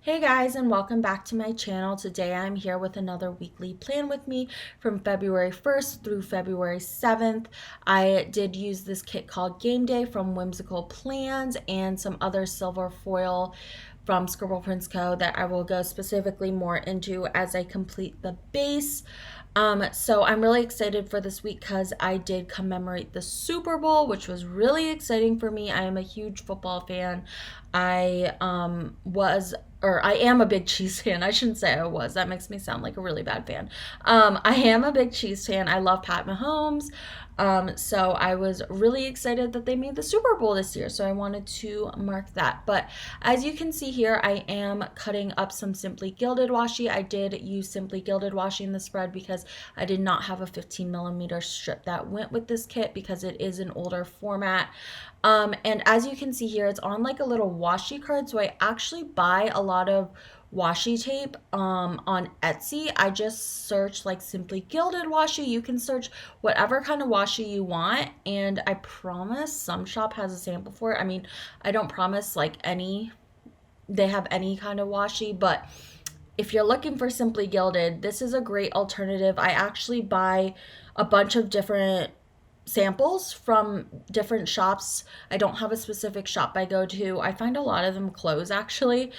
Hey guys, and welcome back to my channel. Today I'm here with another weekly plan with me from February 1st through February 7th. I did use this kit called Game Day from Whimsical Plans and some other silver foil from Scribble Prints Co. that I will go specifically more into as I complete the base. So I'm really excited for this week because I did commemorate the Super Bowl, which was really exciting for me. I am a huge football fan. I am a big Chiefs fan. I shouldn't say I was. That makes me sound like a really bad fan. I am a big Chiefs fan. I love Pat Mahomes. So I was really excited that they made the Super Bowl this year. So I wanted to mark that. But as you can see here, I am cutting up some Simply Gilded washi. I did use Simply Gilded washi in the spread because I did not have a 15mm strip that went with this kit because it is an older format. And as you can see here, it's on like a little washi card. So I actually buy a lot of washi tape on Etsy. I just search like Simply Gilded washi. You can search whatever kind of washi you want, and I promise some shop has a sample for it. I mean, I don't promise like they have any kind of washi, but if you're looking for Simply Gilded, this is a great alternative. I actually buy a bunch of different samples from different shops. I don't have a specific shop I go to. I find a lot of them close actually.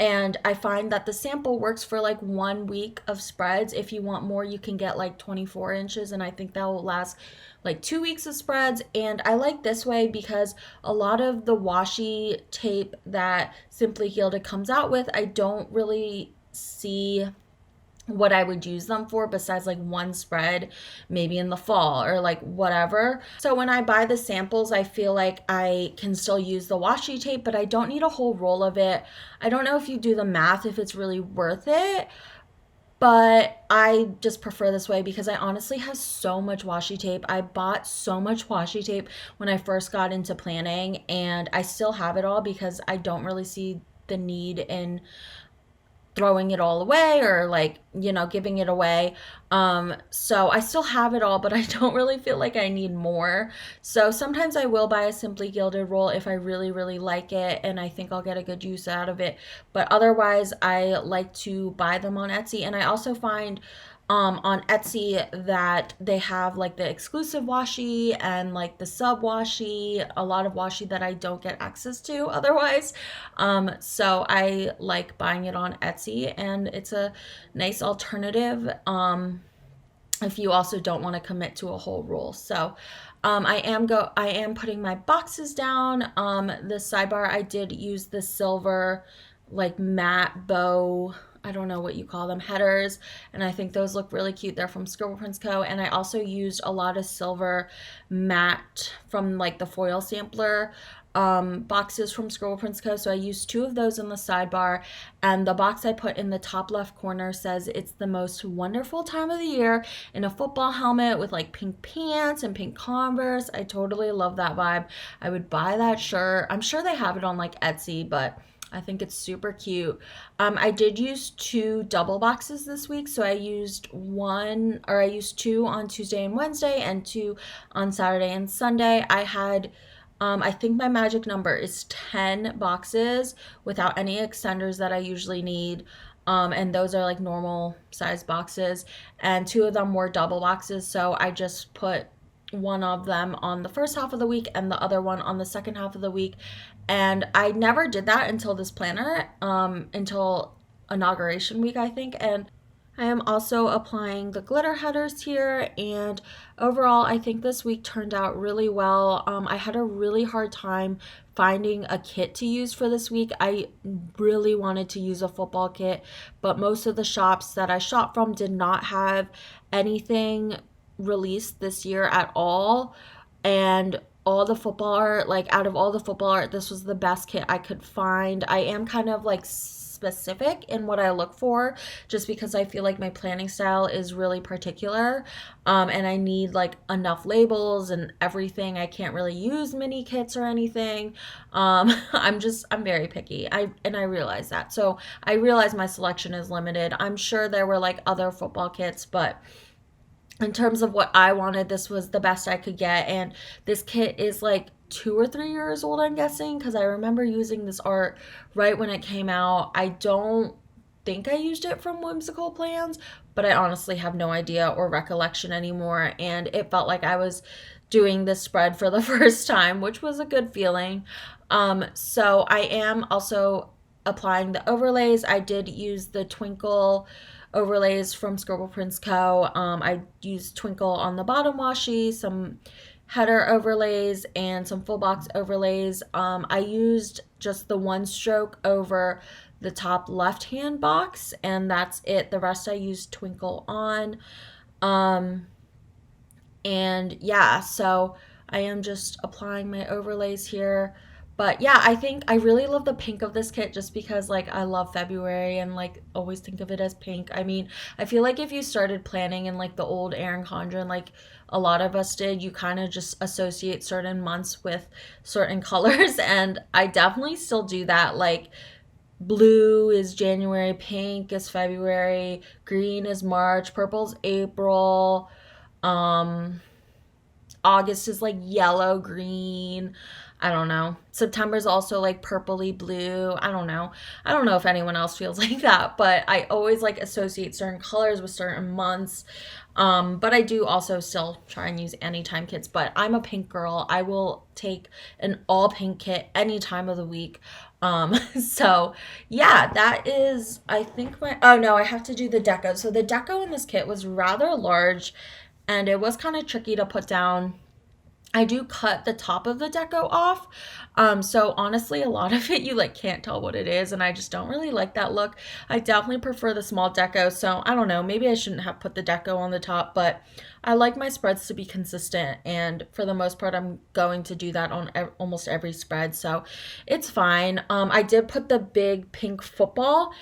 And I find that the sample works for like 1 week of spreads. If you want more, you can get like 24 inches, and I think that will last like 2 weeks of spreads. And I like this way because a lot of the washi tape that Simply Gilded comes out with, I don't really see what I would use them for besides like one spread, maybe in the fall or like whatever. So when I buy the samples, I feel like I can still use the washi tape, but I don't need a whole roll of it. I don't know if you do the math, if it's really worth it, but I just prefer this way because I honestly have so much washi tape. I bought so much washi tape when I first got into planning, and I still have it all because I don't really see the need in throwing it all away or like, giving it away. So I still have it all, but I don't really feel like I need more. So sometimes I will buy a Simply Gilded roll if I really, really like it and I think I'll get a good use out of it. But otherwise, I like to buy them on Etsy. And I also find on Etsy that they have like the exclusive washi and like the sub washi, a lot of washi that I don't get access to otherwise. So I like buying it on Etsy, and it's a nice alternative if you also don't want to commit to a whole roll. So I am putting my boxes down. The sidebar, I did use the silver like matte bow, I don't know what you call them, headers, and I think those look really cute. They're from Scribble Prints Co. And I also used a lot of silver matte from like the foil sampler boxes from Scribble Prints Co. So I used 2 of those in the sidebar, and the box I put in the top left corner says it's the most wonderful time of the year in a football helmet with like pink pants and pink Converse. I totally love that vibe. I would buy that shirt. I'm sure they have it on like Etsy, but I think it's super cute. I did use 2 double boxes this week. So I used 2 on Tuesday and Wednesday and 2 on Saturday and Sunday. I think my magic number is 10 boxes without any extenders that I usually need. And those are like normal size boxes. And 2 of them were double boxes. So I just put one of them on the first half of the week and the other one on the second half of the week. And I never did that until this planner, until inauguration week, I think. And I am also applying the glitter headers here, and overall I think this week turned out really well. I had a really hard time finding a kit to use for this week. I really wanted to use a football kit, but most of the shops that I shop from did not have anything released this year at all. And all the football art, like out of all the football art, this was the best kit I could find. I am kind of like specific in what I look for just because I feel like my planning style is really particular, and I need like enough labels and everything. I can't really use mini kits or anything. I'm very picky. I realize that. So I realize my selection is limited. I'm sure there were like other football kits, but in terms of what I wanted, this was the best I could get. And this kit is like 2 or 3 years old, I'm guessing, because I remember using this art right when it came out. I don't think I used it from Whimsical Plans, but I honestly have no idea or recollection anymore. And it felt like I was doing this spread for the first time, which was a good feeling. So I am also applying the overlays. I did use the Twinkle overlays from Scribble Prints Co. I used Twinkle on the bottom washi, some header overlays, and some full box overlays. I used just the one stroke over the top left hand box, and that's it. The rest I used Twinkle on. Um, and yeah, so I am just applying my overlays here. But yeah, I think I really love the pink of this kit just because like I love February and like always think of it as pink. I mean, I feel like if you started planning in like the old Erin Condren, like a lot of us did, you kind of just associate certain months with certain colors. And I definitely still do that. Like blue is January, pink is February, green is March, purple's April. Um, August is like yellow, green. I don't know. September's also like purpley blue. I don't know. I don't know if anyone else feels like that, but I always like associate certain colors with certain months. But I do also still try and use anytime kits, but I'm a pink girl. I will take an all pink kit any time of the week. So yeah, that is, I think oh no, I have to do the deco. So the deco in this kit was rather large and it was kind of tricky to put down. I do cut the top of the deco off. So honestly, a lot of it you like can't tell what it is, and I just don't really like that look. I definitely prefer the small deco. So I don't know, maybe I shouldn't have put the deco on the top, but I like my spreads to be consistent, and for the most part, I'm going to do that on almost every spread. So it's fine. I did put the big pink football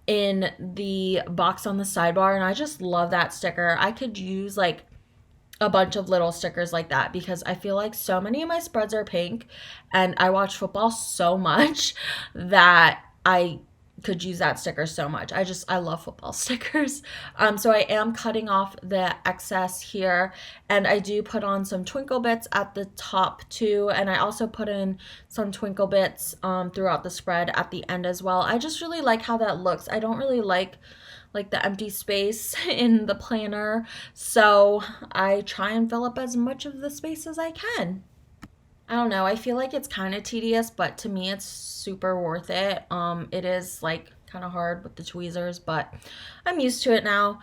in the box on the sidebar, and I just love that sticker. I could use like a bunch of little stickers like that because I feel like so many of my spreads are pink and I watch football so much that I could use that sticker so much. I love football stickers. So I am cutting off the excess here, and I do put on some twinkle bits at the top too, and I also put in some twinkle bits throughout the spread at the end as well. I just really like how that looks. I don't really like the empty space in the planner. So I try and fill up as much of the space as I can. I don't know. I feel like it's kind of tedious, but to me it's super worth it. It is like kind of hard with the tweezers, but I'm used to it now.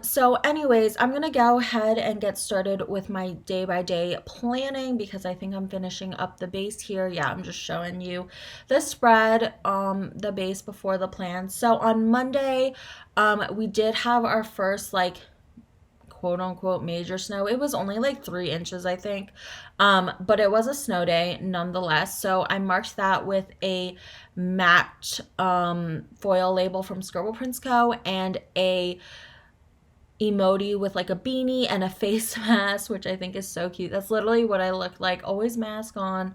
So anyways, I'm gonna go ahead and get started with my day by day planning because I think I'm finishing up the base here. Yeah, I'm just showing you the spread, the base before the plan. So on Monday, we did have our first like quote unquote major snow. It was only like 3 inches, I think. But it was a snow day nonetheless. So I marked that with a matte foil label from Scribble Prints Co. and a emoji with like a beanie and a face mask, which I think is so cute. That's literally what I look like, always mask on.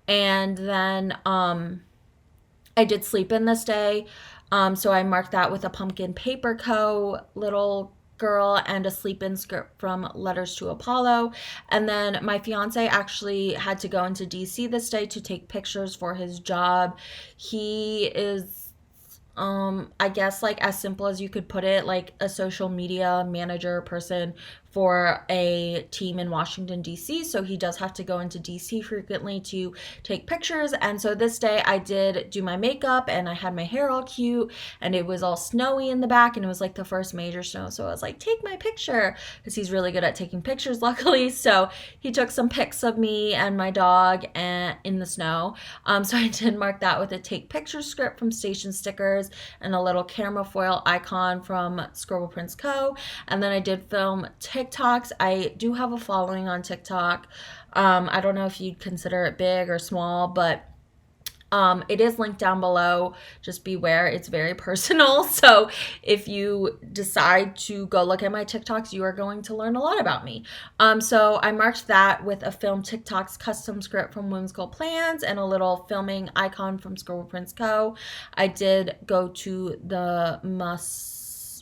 And then I did sleep in this day. So I marked that with a pumpkin paper co little girl and a sleep in script from Letters to Apollo. And then my fiance actually had to go into DC this day to take pictures for his job. He is I guess like as simple as you could put it, like a social media manager person for a team in Washington DC. So he does have to go into DC frequently to take pictures. And so this day I did do my makeup and I had my hair all cute and it was all snowy in the back and it was like the first major snow. So I was like, take my picture, because he's really good at taking pictures luckily. So he took some pics of me and my dog and in the snow. So I did mark that with a take picture script from Station Stickers and a little camera foil icon from Scribble Prints Co. And then I did film TikToks. I do have a following on TikTok. I don't know if you'd consider it big or small, but it is linked down below. Just beware, it's very personal. So if you decide to go look at my TikToks, you are going to learn a lot about me. So I marked that with a film TikToks custom script from Whimsical Plans and a little filming icon from Scribble Prints Co. I did go to the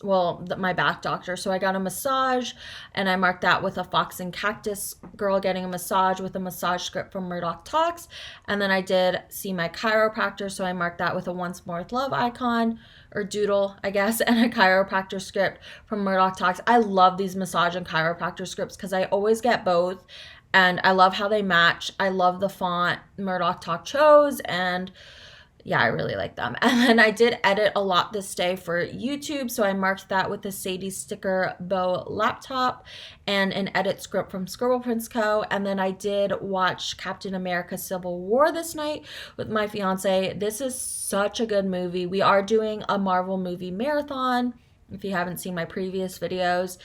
my back doctor. So I got a massage, and I marked that with a Fox and Cactus girl getting a massage with a massage script from Murdoch Talks. And then I did see my chiropractor, so I marked that with a Once More with Love icon, or doodle, I guess, and a chiropractor script from Murdoch Talks. I love these massage and chiropractor scripts because I always get both, and I love how they match. I love the font Murdoch Talk chose, and yeah, I really like them. And then I did edit a lot this day for YouTube, so I marked that with the Sadie Sticker Bow laptop and an edit script from Scribble Prince Co. And then I did watch Captain America Civil War this night with my fiance. This is such a good movie. We are doing a Marvel movie marathon, if you haven't seen my previous videos.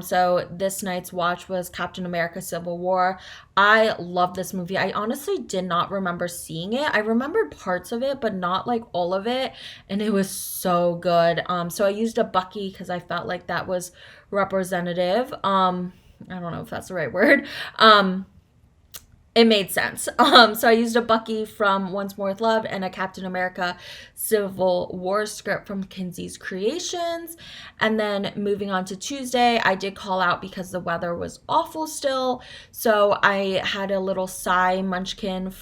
So this night's watch was Captain America Civil War. I love this movie. I honestly did not remember seeing it. I remembered parts of it, but not like all of it. And it was so good. So I used a Bucky because I felt like that was representative. I don't know if that's the right word. It made sense. So I used a Bucky from Once More with Love and a Captain America Civil War script from Kinsey's Creations. And then moving on to Tuesday, I did call out because the weather was awful still. So I had a little Psy Munchkin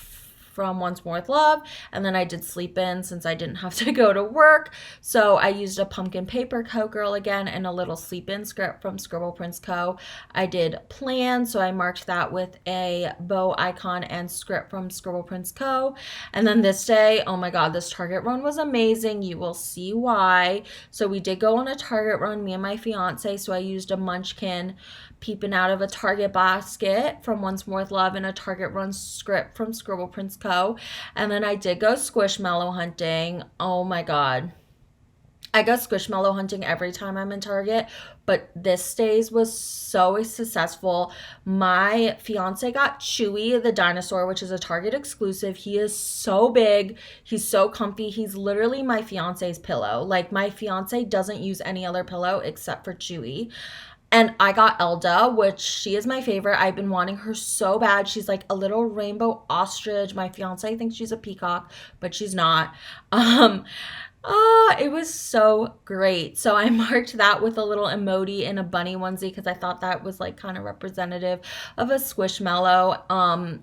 from Once More with Love, and then I did sleep in since I didn't have to go to work. So I used a Pumpkin Paper Co. girl again and a little sleep in script from Scribble Prince Co. I did plan, so I marked that with a bow icon and script from Scribble Prince Co. And then this day, oh my god, this Target run was amazing. You will see why. So we did go on a Target run, me and my fiance. So I used a Munchkin peeping out of a Target basket from Once More with Love and a Target run script from Scribble Prince Co. And then I did go Squishmallow hunting. Oh my god. I go Squishmallow hunting every time I'm in Target, but this days was so successful. My fiance got Chewy the dinosaur, which is a Target exclusive. He is so big. He's so comfy. He's literally my fiance's pillow. Like, my fiance doesn't use any other pillow except for Chewy. And I got Elda, which she is my favorite. I've been wanting her so bad. She's like a little rainbow ostrich. My fiance thinks she's a peacock, but she's not. It was so great. So I marked that with a little emoji in a bunny onesie because I thought that was like kind of representative of a Squishmallow.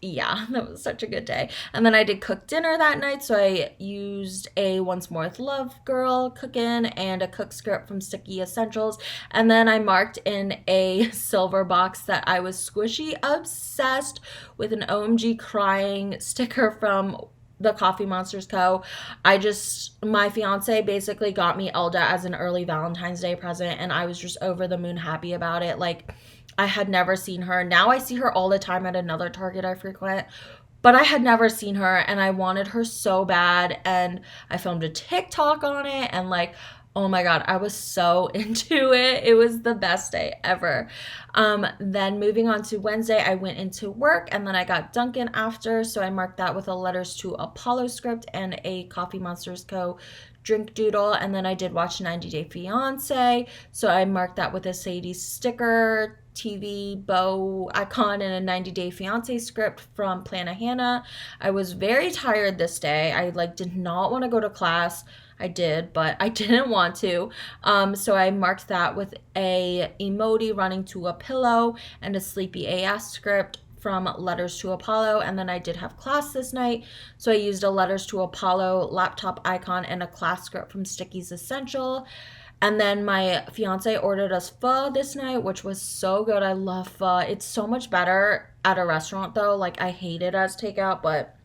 Yeah, that was such a good day. And then I did cook dinner that night, so I used a Once More with Love girl cooking and a cook script from Sticky Essentials. And then I marked in a silver box that I was squishy obsessed with an OMG crying sticker from the Coffee Monsters Co. My fiance basically got me Elda as an early Valentine's Day present, and I was just over the moon happy about it. Like, I had never seen her. Now I see her all the time at another Target I frequent, but I had never seen her, and I wanted her so bad, and I filmed a TikTok on it, and like, oh my god, I was so into it. It was the best day ever. Then moving on to Wednesday, I went into work, and then I got Dunkin' after, so I marked that with a Letters to Apollo script and a Coffee Monsters Co. drink doodle. And then I did watch 90 Day Fiance, so I marked that with a Sadie sticker, TV bow icon, and a 90 Day Fiance script from Plan a Hannah. I was very tired this day. I did not want to go to class. I did, but I didn't want to. So I marked that with a emoji running to a pillow and a Sleepy AS script from Letters to Apollo. And then I did have class this night, so I used a Letters to Apollo laptop icon and a class script from Sticky's Essential. And then my fiance ordered us pho this night, which was so good. I love pho. It's so much better at a restaurant though. Like, I hate it as takeout, but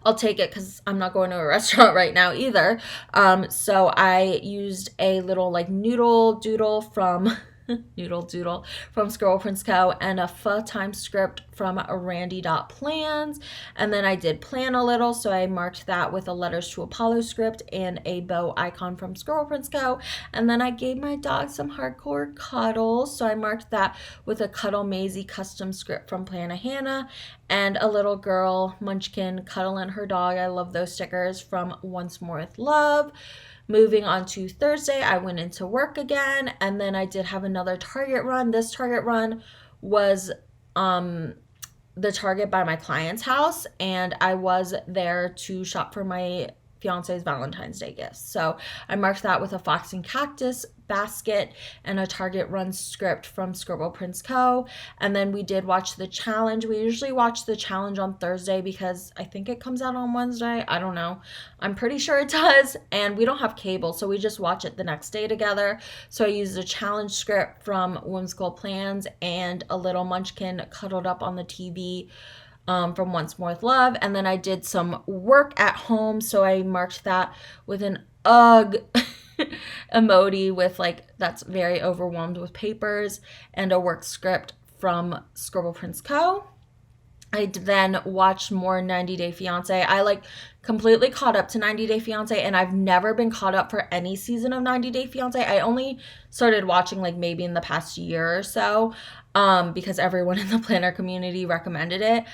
I'll take it because I'm not going to a restaurant right now either. So I used a little like noodle doodle from Squirrel Prince Co. and a pho time script from Randy.plans. And then I did plan a little, so I marked that with a Letters to Apollo script and a bow icon from Squirrel Prince Co. And then I gave my dog some hardcore cuddles, so I marked that with a Cuddle Maisie custom script from Plan a Hannah and a little girl Munchkin cuddling her dog. I love those stickers from Once More with Love. Moving on to Thursday, I went into work again, and then I did have another Target run. This Target run was the Target by my client's house, and I was there to shop for my fiance's Valentine's Day gifts. So I marked that with a Fox and Cactus basket and a Target Run script from Scribble Prince Co. And then we did watch the challenge. We usually watch the challenge on Thursday because I think it comes out on Wednesday. I don't know. I'm pretty sure it does. And we don't have cable, so we just watch it the next day together. So I used a challenge script from Whimsical Plans and a little munchkin cuddled up on the TV from Once More with Love. And then I did some work at home, so I marked that with an ugh emoji with like that's very overwhelmed with papers, and a work script from Scribble Prince Co. I then watched more 90 Day Fiance. I like completely caught up to 90 Day Fiance, and I've never been caught up for any season of 90 Day Fiance. I only started watching like maybe in the past year or so because everyone in the planner community recommended it.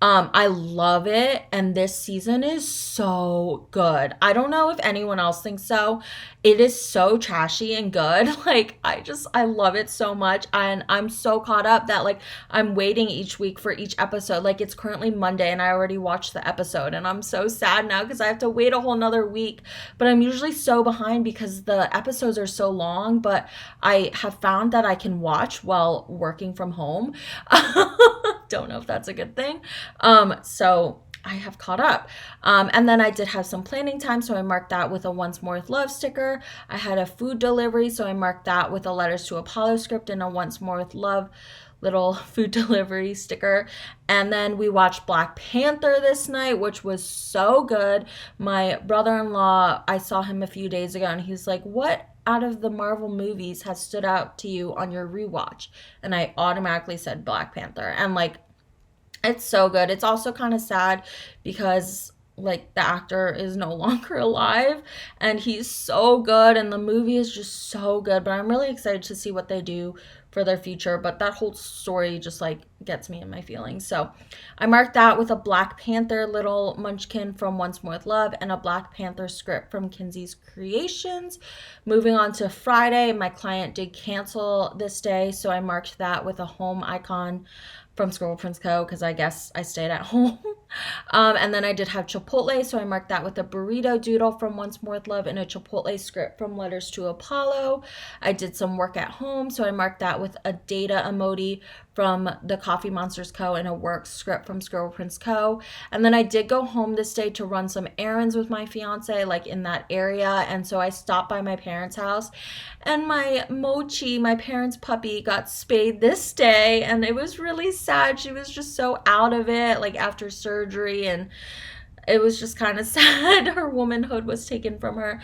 I love it, and this season is so good. I don't know if anyone else thinks so. It is so trashy and good. Like I love it so much, and I'm so caught up that like I'm waiting each week for each episode. Like it's currently Monday and I already watched the episode, and I'm so sad now because I have to wait a whole nother week. But I'm usually so behind because the episodes are so long, but I have found that I can watch while working from home. Don't know if that's a good thing. So I have caught up. And then I did have some planning time, so I marked that with a Once More with Love sticker. I had a food delivery, so I marked that with a Letters to Apollo script and a Once More with Love little food delivery sticker. And then we watched Black Panther this night, which was so good. My brother-in-law, I saw him a few days ago, and he's like, what out of the Marvel movies has stood out to you on your rewatch? And I automatically said Black Panther. And like, it's so good. It's also kind of sad because like the actor is no longer alive, and he's so good, and the movie is just so good. But I'm really excited to see what they do for their future. But that whole story just like gets me in my feelings. So I marked that with a Black Panther little munchkin from Once More with Love and a Black Panther script from Kinsey's Creations. Moving on to Friday, my client did cancel this day, so I marked that with a home icon from Scribble Prince Co. because I guess I stayed at home. And then I did have Chipotle, so I marked that with a burrito doodle from Once More with Love and a Chipotle script from Letters to Apollo. I did some work at home, so I marked that with a data emoji from the Coffee Monsters Co. and a work script from Scribble Prince Co. And then I did go home this day to run some errands with my fiance, like in that area. And so I stopped by my parents' house, and my Mochi, my parents' puppy, got spayed this day, and it was really sad. She was just so out of it, like after surgery, and it was just kind of sad. Her womanhood was taken from her.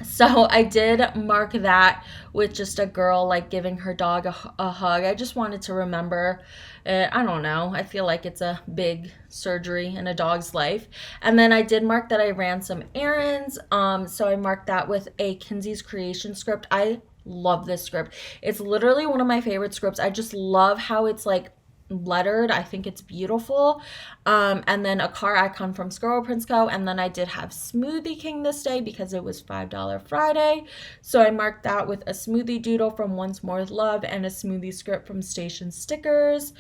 So I did mark that with just a girl like giving her dog a hug. I just wanted to remember it. I don't know. I feel like it's a big surgery in a dog's life. And then I did mark that I ran some errands. So I marked that with a Kinsey's Creation script. I love this script. It's literally one of my favorite scripts. I just love how it's like lettered. I think it's beautiful. And then a car icon from Scribble Prince Co. And then I did have Smoothie King this day because it was $5 Friday. So I marked that with a smoothie doodle from Once More with Love and a smoothie script from Station Stickers.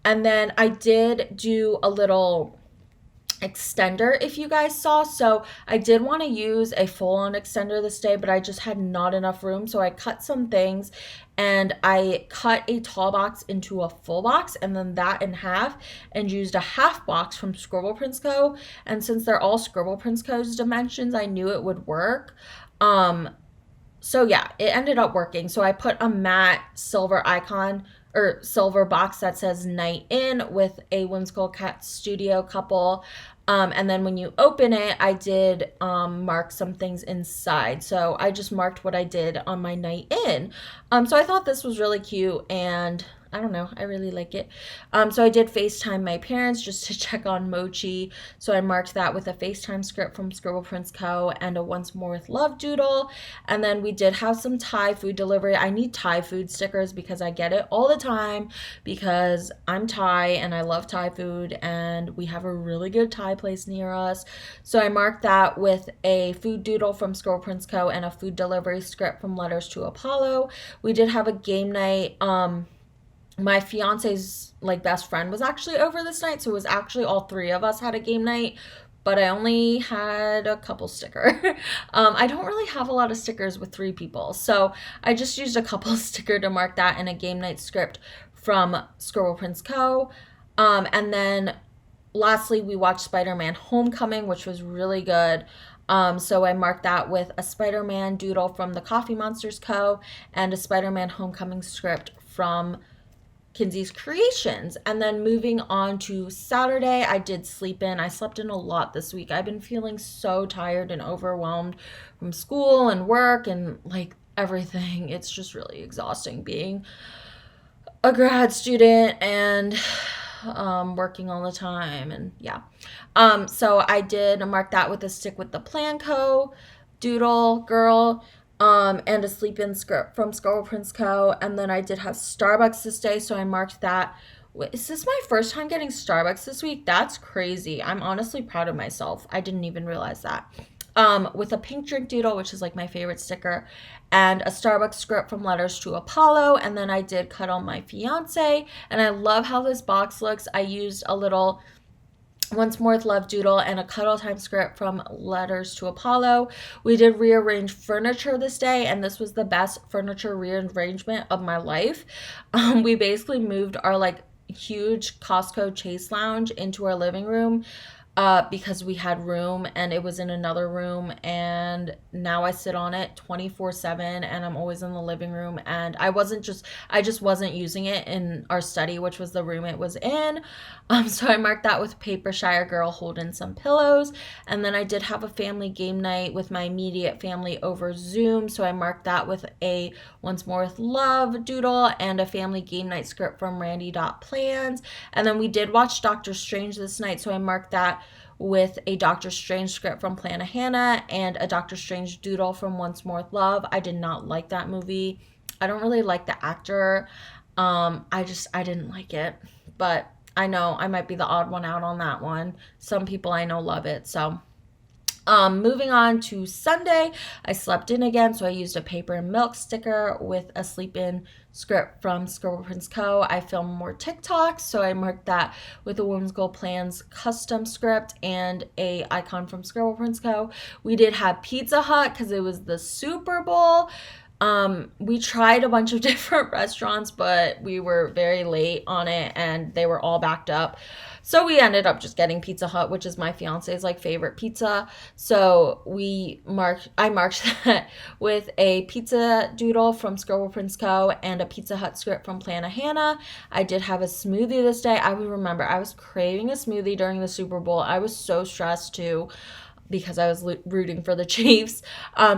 And then I did do a little extender, if you guys saw. So I did want to use a full-on extender this day, but I just had not enough room, so I cut some things, and I cut a tall box into a full box and then that in half, and used a half box from Scribble Prince Co. And since they're all Scribble Prince Co.'s dimensions, I knew it would work. So yeah, it ended up working. So I put a matte silver icon or silver box that says Night In with a Whimsical Cat Studio couple. And then when you open it, I did mark some things inside. So I just marked what I did on my Night In. So I thought this was really cute, and I don't know, I really like it. So I did FaceTime my parents just to check on Mochi. So I marked that with a FaceTime script from Scribble Prince Co. and a Once More with Love doodle. And then we did have some Thai food delivery. I need Thai food stickers because I get it all the time because I'm Thai and I love Thai food, and we have a really good Thai place near us. So I marked that with a food doodle from Scribble Prince Co. and a food delivery script from Letters to Apollo. We did have a game night. My fiance's like best friend was actually over this night, so it was actually all three of us had a game night, but I only had a couple sticker. I don't really have a lot of stickers with 3 people, so I just used a couple sticker to mark that in a game night script from Scribble Prince Co. And then lastly, we watched Spider-Man Homecoming, which was really good. So I marked that with a Spider-Man doodle from the Coffee Monsters Co. and a Spider-Man Homecoming script from Kinsey's Creations. And then moving on to Saturday, I did sleep in. I slept in a lot this week. I've been feeling so tired and overwhelmed from school and work and like everything. It's just really exhausting being a grad student and working all the time. And yeah. So I did mark that with a stick with the Planco doodle girl. And a sleep-in script from Scribble Prince Co. And then I did have Starbucks this day, so I marked that. Is this my first time getting Starbucks this week? That's crazy. I'm honestly proud of myself. I didn't even realize that. With a pink drink doodle, which is like my favorite sticker, and a Starbucks script from Letters to Apollo. And then I did Cuddle My Fiance. And I love how this box looks. I used a little Once More with Love doodle and a Cuddle Time script from Letters to Apollo. We did rearrange furniture this day, and this was the best furniture rearrangement of my life. We basically moved our like huge Costco Chase lounge into our living room because we had room and it was in another room, and now I sit on it 24/7 and I'm always in the living room, and I just wasn't using it in our study, which was the room it was in. So I marked that with Paper Shire Girl holding some pillows. And then I did have a family game night with my immediate family over Zoom, so I marked that with a Once More with Love doodle and a family game night script from Randy.plans. And then we did watch Doctor Strange this night, so I marked that with a Doctor Strange script from Plan of Hannah and a Doctor Strange doodle from Once More with Love. I did not like that movie. I don't really like the actor. I didn't like it, but I know I might be the odd one out on that one. Some people I know love it. So moving on to Sunday, I slept in again, so I used a paper and milk sticker with a sleep in script from Scribble Prince Co. I filmed more TikToks, so I marked that with a Whimsical Plans custom script and a icon from Scribble Prince Co. We did have Pizza Hut because it was the Super Bowl. We tried a bunch of different restaurants, but we were very late on it and they were all backed up. So we ended up just getting Pizza Hut, which is my fiance's like favorite pizza. So I marked that with a pizza doodle from Scribble Prince Co. and a Pizza Hut script from Plan of Hannah. I did have a smoothie this day. I remember I was craving a smoothie during the Super Bowl. I was so stressed too, because I was rooting for the Chiefs.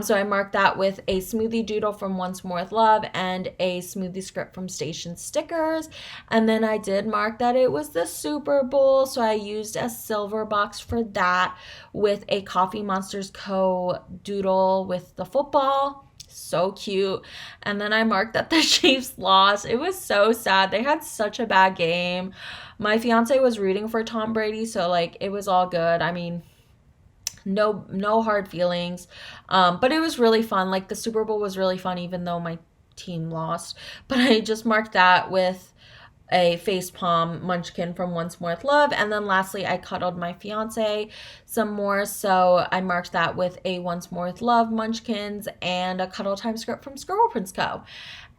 So I marked that with a smoothie doodle from Once More with Love and a smoothie script from Station Stickers. And then I did mark that it was the Super Bowl, so I used a silver box for that with a Coffee Monsters Co. doodle with the football. So cute. And then I marked that the Chiefs lost. It was so sad. They had such a bad game. My fiance was rooting for Tom Brady, so like it was all good. I mean, no hard feelings. But it was really fun. Like the Super Bowl was really fun, even though my team lost. But I just marked that with a facepalm munchkin from Once More with Love. And then lastly, I cuddled my fiance some more. So I marked that with a Once More with Love munchkins and a cuddle time script from Scribble Prince Co.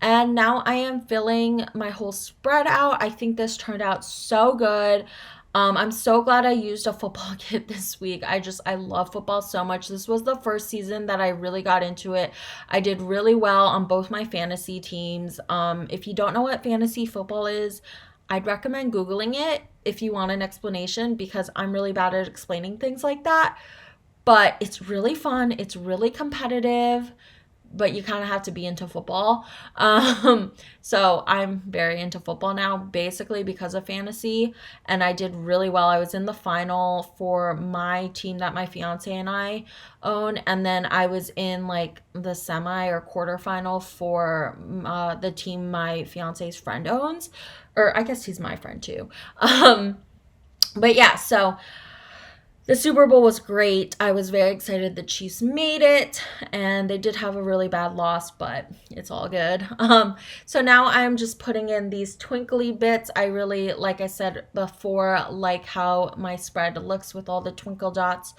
And now I am filling my whole spread out. I think this turned out so good. I'm so glad I used a football kit this week. I love football so much. This was the first season that I really got into it. I did really well on both my fantasy teams. If you don't know what fantasy football is, I'd recommend Googling it if you want an explanation, because I'm really bad at explaining things like that. But it's really fun. It's really competitive, but you kind of have to be into football. So I'm very into football now, basically because of fantasy, and I did really well. I was in the final for my team that my fiance and I own, and then I was in like the semi or quarterfinal for the team my fiance's friend owns, or I guess he's my friend too. But yeah, so The Super Bowl was great. I was very excited the Chiefs made it, and they did have a really bad loss, but it's all good. So now I'm just putting in these twinkly bits. I really, like I said before, like how my spread looks with all the twinkle dots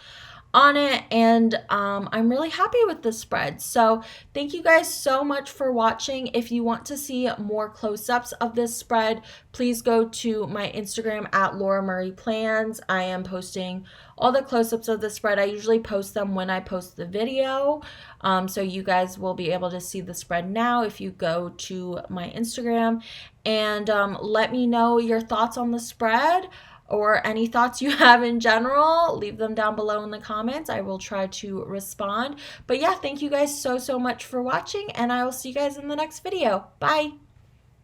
on it, and I'm really happy with this spread. So thank you guys so much for watching. If you want to see more close-ups of this spread, please go to my Instagram at Laura Murray Plans. I am posting all the close-ups of the spread. I usually post them when I post the video, so you guys will be able to see the spread now if you go to my Instagram. And let me know your thoughts on the spread, or any thoughts you have in general. Leave them down below in the comments. I will try to respond. But yeah, thank you guys so much for watching, and I will see you guys in the next video. Bye.